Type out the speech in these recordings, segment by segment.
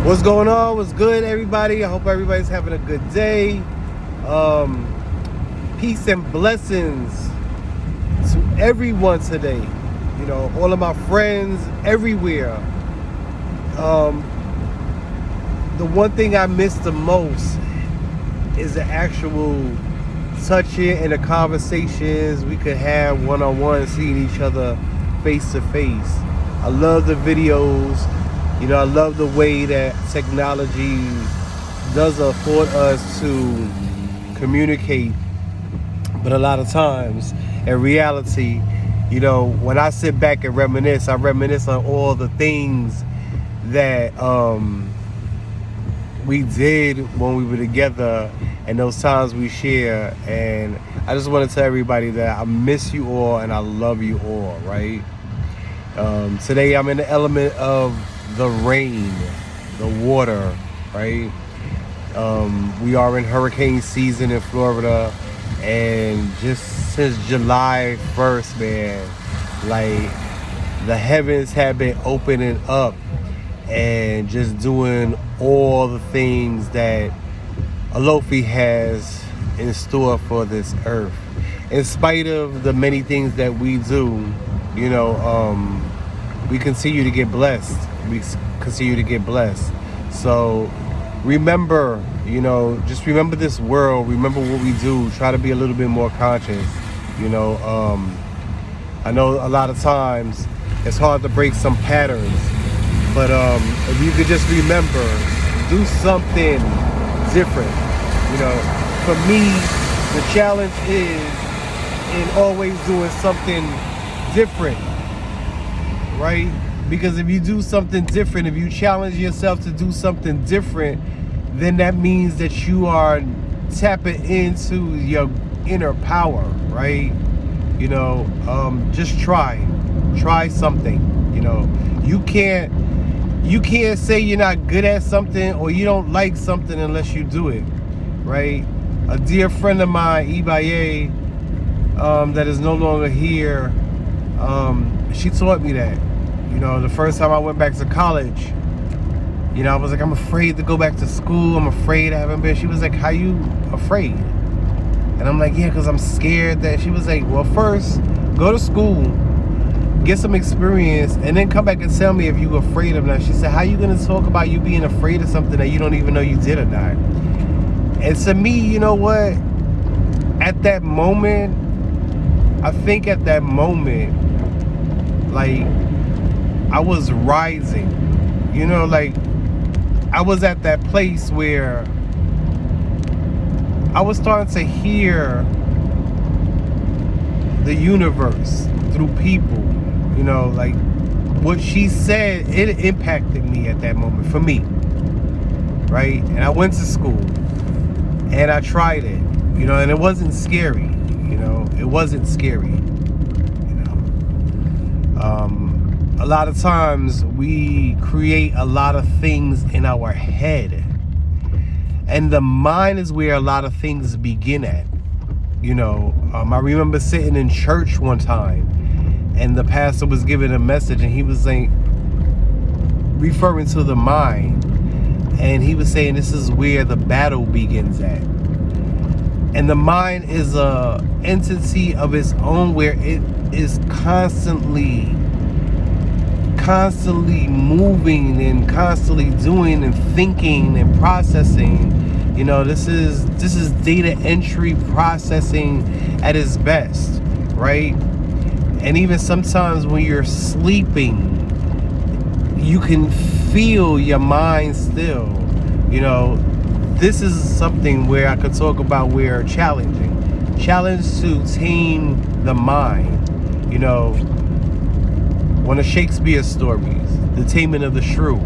What's going on? What's good, everybody? I hope everybody's having a good day. Peace and blessings to everyone today. You know, all of my friends everywhere. The one thing I miss the most is the actual touching and the conversations we could have one-on-one, seeing each other face to face. I love the videos. You know, I love the way that technology does afford us to communicate. But a lot of times, in reality, you know, when I sit back and reminisce, I reminisce on all the things that we did when we were together and those times we share. And I just want to tell everybody that I miss you all and I love you all, right? Today I'm in the element of the rain, the water, right? We are in hurricane season in Florida, and just since July 1st, man, like the heavens have been opening up and just doing all the things that Alofi has in store for this earth. In spite of the many things that we do, you know, we continue to get blessed. We continue to get blessed. So remember, you know, just remember this world. Remember what we do. Try to be a little bit more conscious. You know, I know a lot of times it's hard to break some patterns. But if you could just remember, do something different. You know, for me, the challenge is in always doing something different. Right? Because if you do something different, if you challenge yourself to do something different, then that means that you are tapping into your inner power, right? You know, just try something. You know, you can't say you're not good at something or you don't like something unless you do it, right? A dear friend of mine, Ibaye, that is no longer here, she taught me that. You know, the first time I went back to college, you know, I was like, I'm afraid to go back to school. I'm afraid I haven't been. She was like, how you afraid? And I'm like, yeah, because I'm scared that. She was like, well, first, go to school, get some experience, and then come back and tell me if you're afraid of that. She said, how you going to talk about you being afraid of something that you don't even know you did or not? And to me, you know what? At that moment, I think at that moment, like, I was rising, you know, like I was at that place where I was starting to hear the universe through people, you know, like what she said, it impacted me at that moment for me, right? And I went to school and I tried it, you know, and it wasn't scary, you know, it wasn't scary, you know. A lot of times we create a lot of things in our head, and the mind is where a lot of things begin at. You know, I remember sitting in church one time and the pastor was giving a message and he was saying, referring to the mind, and he was saying this is where the battle begins at. And the mind is a entity of its own where it is constantly moving and constantly doing and thinking and processing. You know, this is data entry processing at its best, right? And even sometimes when you're sleeping, you can feel your mind still. You know, this is something where I could talk about where challenge to tame the mind. You know, one of Shakespeare's stories, The Taming of the Shrew,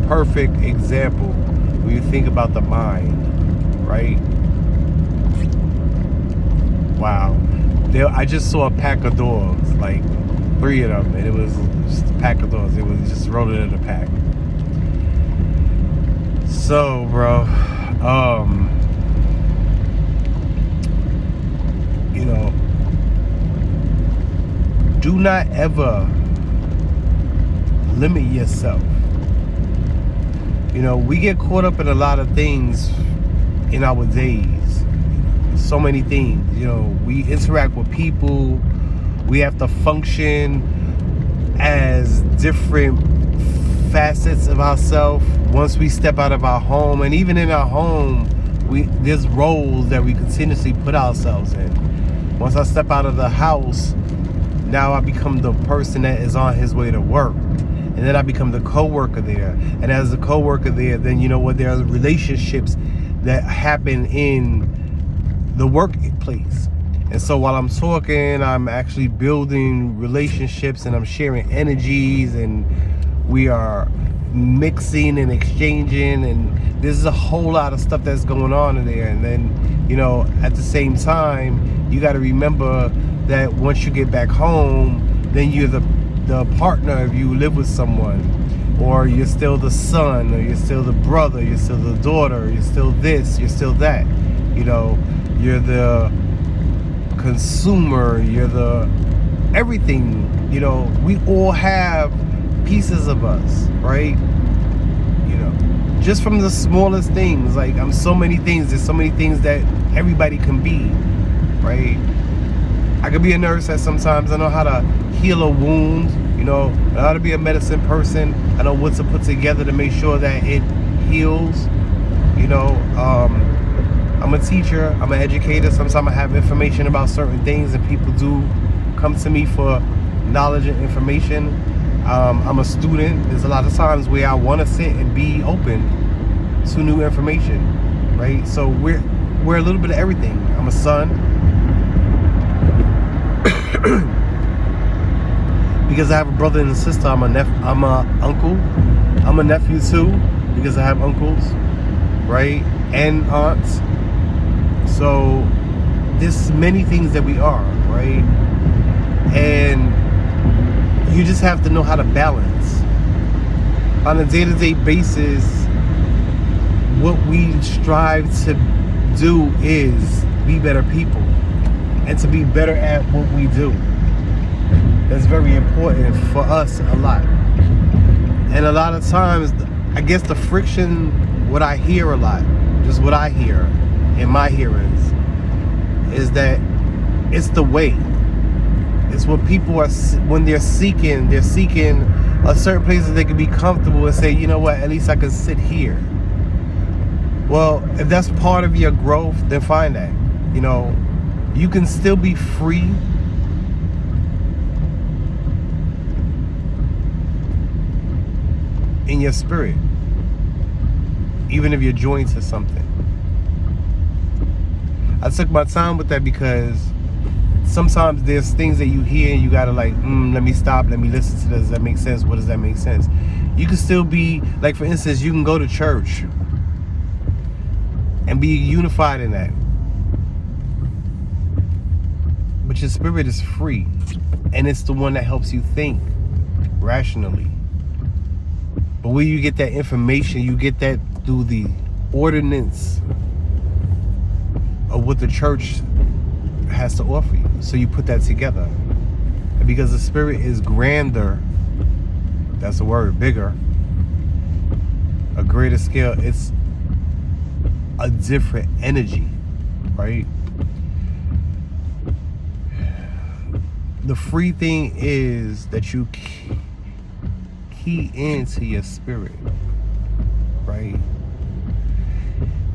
perfect example when you think about the mind, right? Wow. I just saw a pack of dogs, like 3 of them, and it was just a pack of dogs. It was just rolling in a pack. So, bro, you know, do not ever limit yourself. You know, we get caught up in a lot of things in our days. So many things. You know, we interact with people. We have to function as different facets of ourselves once we step out of our home. And even in our home, there's roles that we continuously put ourselves in. Once I step out of the house, now I become the person that is on his way to work. And then I become the co-worker there. And as the co-worker there, then you know what, there are relationships that happen in the workplace. And so while I'm talking, I'm actually building relationships, and I'm sharing energies, and we are mixing and exchanging, and there's a whole lot of stuff that's going on in there. And then, you know, at the same time, you got to remember that once you get back home, then you're the partner if you live with someone, or you're still the son, or you're still the brother, you're still the daughter, you're still this, you're still that. You know, you're the consumer, you're the everything. You know, we all have pieces of us, right? You know, just from the smallest things. Like, I'm so many things. There's so many things that everybody can be, right? I could be a nurse at sometimes. I know how to heal a wound. You know, I know how to be a medicine person. I know what to put together to make sure that it heals. You know, I'm a teacher. I'm an educator. Sometimes I have information about certain things, and people do come to me for knowledge and information. I'm a student. There's a lot of times where I want to sit and be open to new information, right? So we're a little bit of everything. I'm a son. Because I have a brother and a sister. I'm a uncle. I'm a nephew too, because I have uncles, right, and aunts. So there's many things that we are, right? And you just have to know how to balance on a day-to-day basis. What we strive to do is be better people, and to be better at what we do. That's very important for us a lot. And a lot of times, I guess the friction, what I hear a lot, just what I hear in my hearings, is that it's the way. It's what people are, when they're seeking a certain place that they can be comfortable and say, you know what, at least I can sit here. Well, if that's part of your growth, then find that. You know, you can still be free in your spirit, even if you're joined to something. I took my time with that, because sometimes there's things that you hear and you gotta like, let me stop, let me listen to this. Does that make sense? What does that make sense? You can still be, like, for instance, you can go to church and be unified in that, but your spirit is free, and it's the one that helps you think rationally. But where you get that information, you get that through the ordinance of what the church has to offer you. So you put that together. And because the spirit is grander, that's the word, bigger, a greater scale, it's a different energy, right? The free thing is that you key into your spirit, right?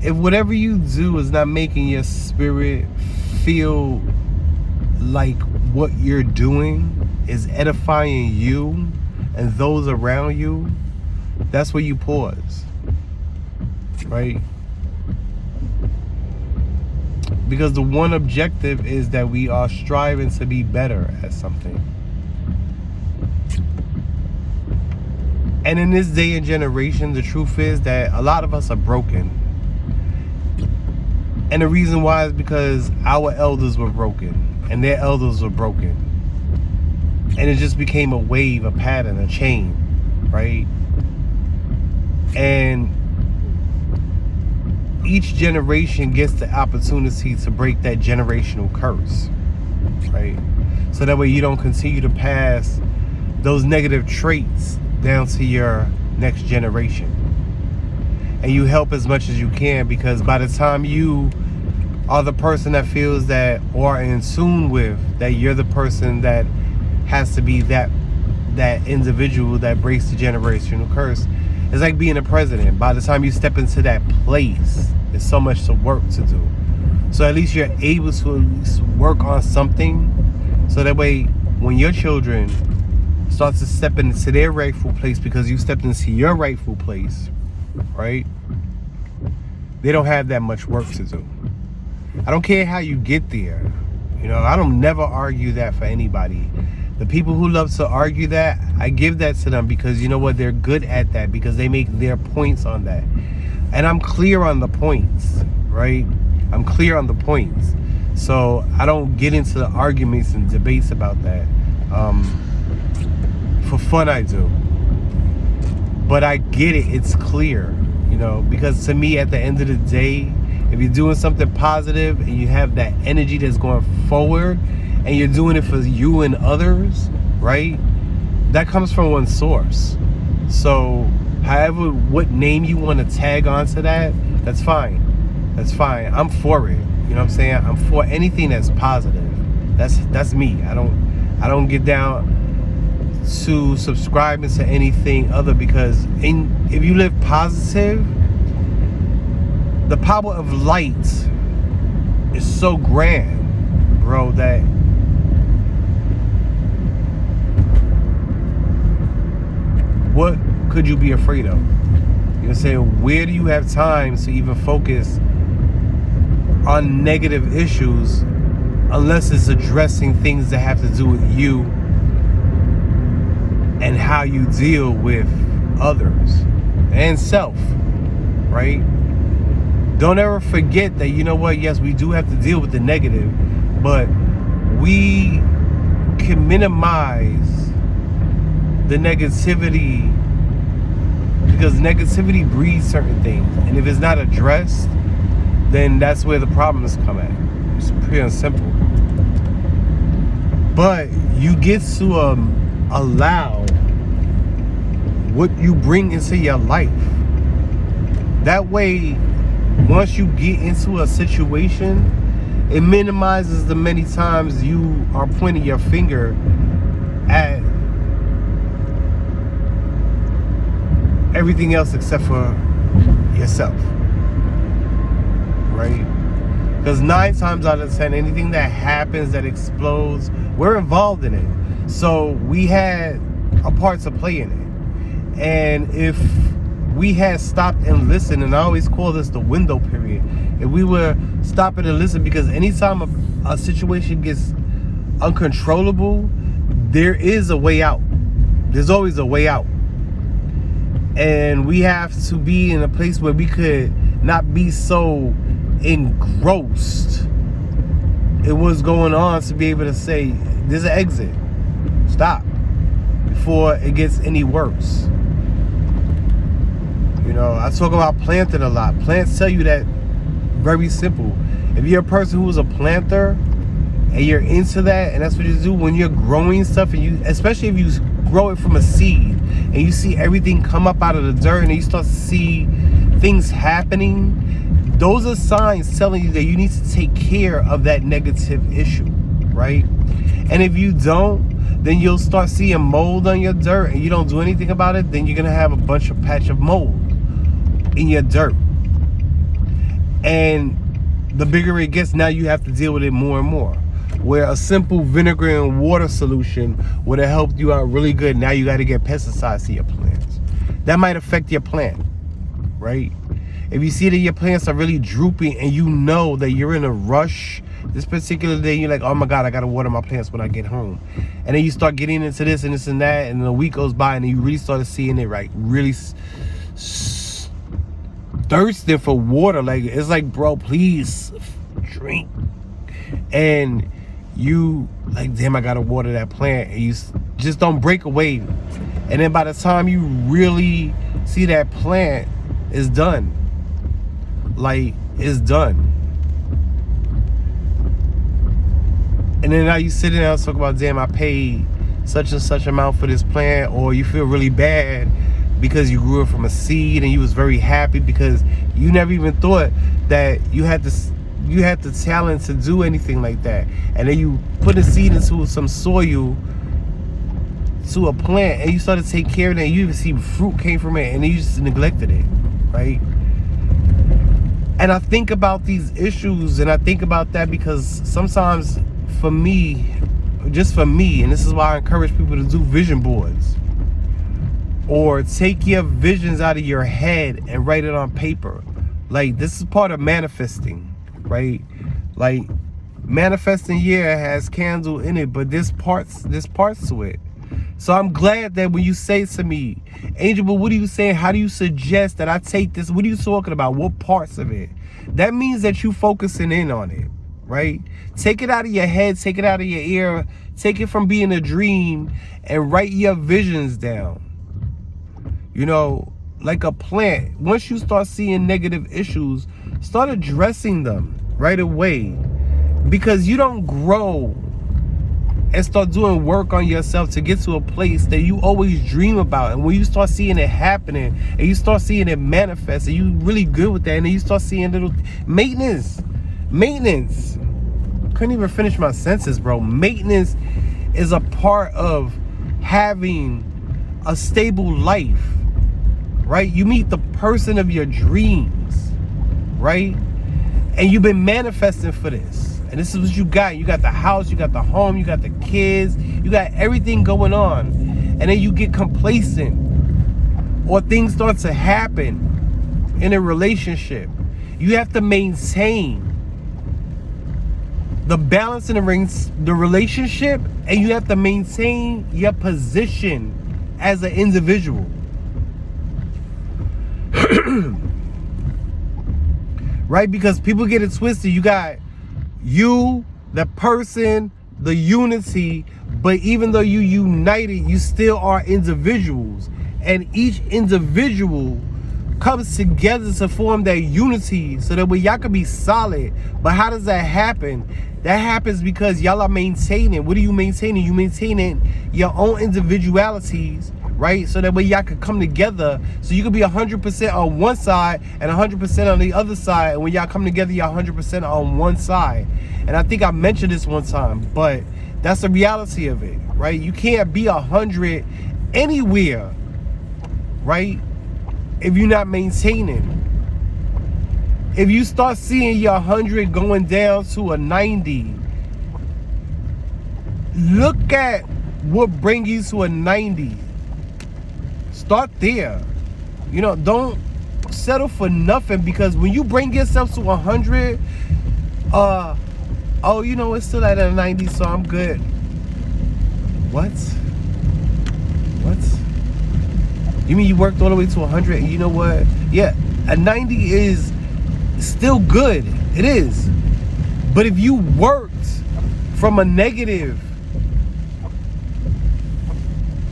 If whatever you do is not making your spirit feel like what you're doing is edifying you and those around you, that's where you pause, right? Because the one objective is that we are striving to be better at something. And in this day and generation, the truth is that a lot of us are broken. And the reason why is because our elders were broken, and their elders were broken. And it just became a wave, a pattern, a chain, right? And each generation gets the opportunity to break that generational curse, right? So that way you don't continue to pass those negative traits down to your next generation. and you help as much as you can, because by the time you are the person that feels that, or in tune with that, you're the person that has to be that individual that breaks the generational curse. It's like being a president. By the time you step into that place, there's so much work to do. So at least you're able to at least work on something, so that way when your children start to step into their rightful place because you stepped into your rightful place, right? They don't have that much work to do. I don't care how you get there. You know, I don't never argue that for anybody. The people who love to argue that, I give that to them, because you know what? They're good at that, because they make their points on that. And I'm clear on the points, right? I'm clear on the points. So I don't get into the arguments and debates about that. For fun, I do. But I get it. It's clear, you know, because to me, at the end of the day, if you're doing something positive and you have that energy that's going forward and you're doing it for you and others, right? That comes from one source. So however, what name you want to tag onto that, that's fine. That's fine. I'm for it. You know what I'm saying? I'm for anything that's positive. That's me. I don't get down to subscribing to anything other, because if you live positive, the power of light is so grand, bro, that what could you be afraid of? You know what I'm saying? Where do you have time to even focus on negative issues unless it's addressing things that have to do with you and how you deal with others and self, right? Don't ever forget that, you know what, yes, we do have to deal with the negative, but we can minimize the negativity, because negativity breeds certain things, and if it's not addressed, then that's where the problems come at. It's pretty and simple. But you get to allow what you bring into your life. That way, once you get into a situation, it minimizes the many times you are pointing your finger at everything else except for yourself, right? Because 9 times out of 10, anything that happens, that explodes, we're involved in it. So we had a part to play in it. And if we had stopped and listened, and I always call this the window period, if we were stopping and listen, because anytime a situation gets uncontrollable, there is a way out. There's always a way out. And we have to be in a place where we could not be so engrossed in what's going on to be able to say, there's an exit. Stop. Before it gets any worse. You know, I talk about planting a lot. Plants tell you that very simple. If you're a person who's a planter and you're into that, and that's what you do when you're growing stuff, and you, especially if you grow it from a seed and you see everything come up out of the dirt and you start to see things happening, those are signs telling you that you need to take care of that negative issue, right? And if you don't, then you'll start seeing mold on your dirt and you don't do anything about it, then you're gonna have a bunch of patch of mold in your dirt. And the bigger it gets, now you have to deal with it more and more. Where a simple vinegar and water solution would have helped you out really good, now you got to get pesticides to your plants. That might affect your plant, right? If you see that your plants are really drooping and you know that you're in a rush this particular day, you're like, oh my God, I got to water my plants when I get home. And then you start getting into this and this and that, and then a week goes by and you really started seeing it, right? Really thirsting for water. Like, it's like, bro, please drink. And you like, damn, I gotta water that plant, and you just don't break away. And then by the time you really see that plant is done, like, it's done. And then now you sitting down and talk about, damn, I paid such and such amount for this plant, or you feel really bad because you grew it from a seed and you was very happy because you never even thought that you had the talent to do anything like that. And then you put a seed into some soil, to a plant, and you started to take care of it, and you even see fruit came from it, and then you just neglected it, right? And I think about these issues, and I think about that because sometimes for me, just for me, and this is why I encourage people to do vision boards, or take your visions out of your head and write it on paper. Like, this is part of manifesting, right? Like, manifesting, yeah, has candle in it, but there's parts to it. So I'm glad that when you say to me, Angel, but what are you saying? How do you suggest that I take this? What are you talking about? What parts of it? That means that you focusing in on it, right? Take it out of your head, take it out of your ear, take it from being a dream, and write your visions down. You know, like a plant, once you start seeing negative issues, start addressing them right away, because you don't grow and start doing work on yourself to get to a place that you always dream about. And when you start seeing it happening, and you start seeing it manifest, and you really good with that, and then you start seeing little maintenance. Couldn't even finish my sentences, bro. Maintenance is a part of having a stable life, right? You meet the person of your dreams, right? And you've been manifesting for this. And this is what you got. You got the house, you got the home, you got the kids, you got everything going on. And then you get complacent, or things start to happen in a relationship. You have to maintain the balance in the relationship, and you have to maintain your position as an individual. Right? Because people get it twisted. You got you, the person, the unity, but even though you united, you still are individuals, and each individual comes together to form that unity so that way y'all can be solid. But how does that happen? That happens because y'all are maintaining. What are you maintaining? You maintaining your own individualities, right? So that way y'all can come together, so you can be 100% on one side and 100% on the other side. And when y'all come together, y'all 100% on one side. And I think I mentioned this one time, but that's the reality of it, right? You can't be 100 anywhere, right, if you're not maintaining. If you start seeing your 100 going down to a 90, look at what brings you to a 90. Start there. You know, don't settle for nothing, because when you bring yourself to 100, oh, you know, it's still at a 90, so I'm good. What? You mean you worked all the way to 100, and you know what? Yeah, a 90 is still good. It is. But if you worked from a negative,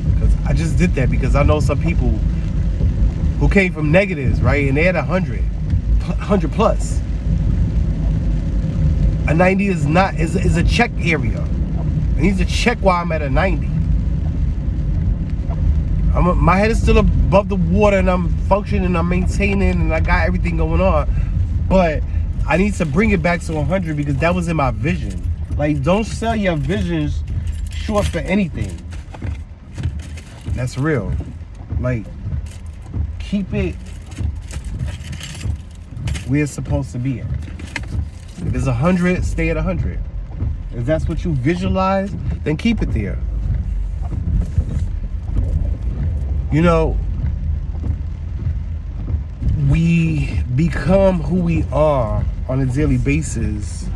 because I just did that because I know some people who came from negatives, right? And they had 100 plus. A 90 is not, is a check area. I need to check why I'm at a 90. My head is still above the water, and I'm functioning, I'm maintaining, and I got everything going on. But I need to bring it back to 100 because that was in my vision. Like, don't sell your visions short for anything. That's real. Like, keep it where it's supposed to be at. If it's 100, stay at 100. If that's what you visualize, then keep it there. You know, we become who we are on a daily basis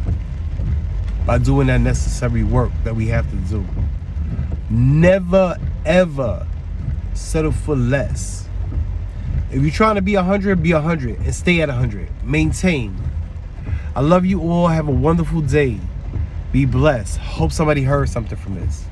by doing that necessary work that we have to do. Never, ever settle for less. If you're trying to be 100, be 100 and stay at 100. Maintain. I love you all. Have a wonderful day. Be blessed. Hope somebody heard something from this.